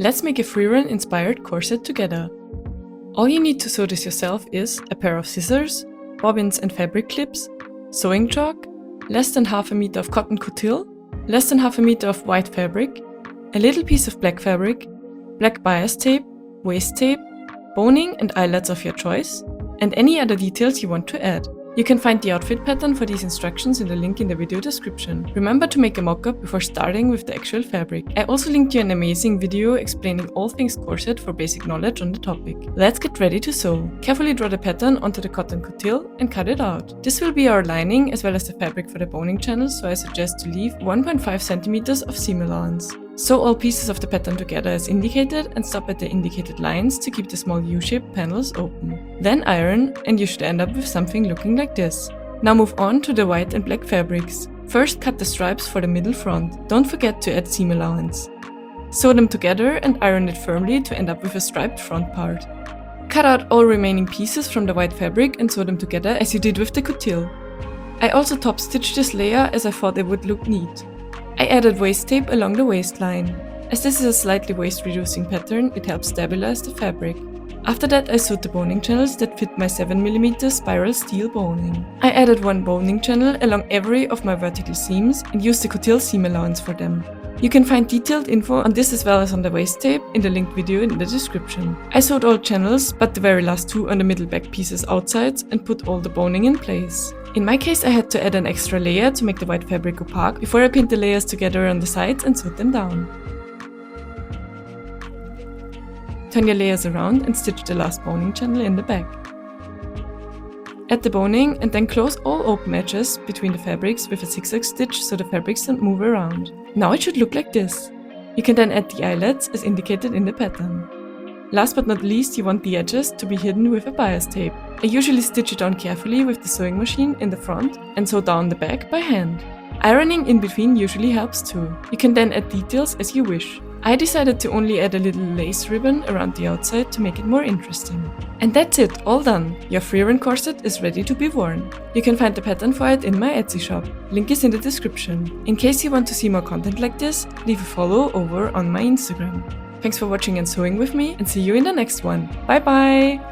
Let's make a Frieren inspired corset together. All you need to sew this yourself is a pair of scissors, bobbins and fabric clips, sewing chalk, less than half a meter of cotton coutil, less than half a meter of white fabric, a little piece of black fabric, black bias tape, waist tape, boning and eyelets of your choice, and any other details you want to add. You can find the outfit pattern for these instructions in the link in the video description. Remember to make a mock-up before starting with the actual fabric. I also linked you an amazing video explaining all things corset for basic knowledge on the topic. Let's get ready to sew. Carefully draw the pattern onto the cotton coutil and cut it out. This will be our lining as well as the fabric for the boning channel, so I suggest to leave 1.5 centimeters of seam allowance. Sew all pieces of the pattern together as indicated and stop at the indicated lines to keep the small U-shaped panels open. Then iron and you should end up with something looking like this. Now move on to the white and black fabrics. First cut the stripes for the middle front. Don't forget to add seam allowance. Sew them together and iron it firmly to end up with a striped front part. Cut out all remaining pieces from the white fabric and sew them together as you did with the coutil. I also top stitched this layer as I thought it would look neat. I added waist tape along the waistline. As this is a slightly waist reducing pattern, it helps stabilize the fabric. After that I sewed the boning channels that fit my 7mm spiral steel boning. I added one boning channel along every of my vertical seams and used the coutil seam allowance for them. You can find detailed info on this as well as on the waist tape in the linked video in the description. I sewed all channels but the very last two on the middle back pieces outside and put all the boning in place. In my case I had to add an extra layer to make the white fabric opaque before I pinned the layers together on the sides and sewed them down. Turn your layers around and stitch the last boning channel in the back. Add the boning and then close all open edges between the fabrics with a zigzag stitch so the fabrics don't move around. Now it should look like this. You can then add the eyelets as indicated in the pattern. Last but not least, you want the edges to be hidden with a bias tape. I usually stitch it on carefully with the sewing machine in the front and sew down the back by hand. Ironing in between usually helps too. You can then add details as you wish. I decided to only add a little lace ribbon around the outside to make it more interesting. And that's it, all done! Your Frieren corset is ready to be worn. You can find the pattern for it in my Etsy shop. Link is in the description. In case you want to see more content like this, leave a follow over on my Instagram. Thanks for watching and sewing with me, and see you in the next one. Bye bye!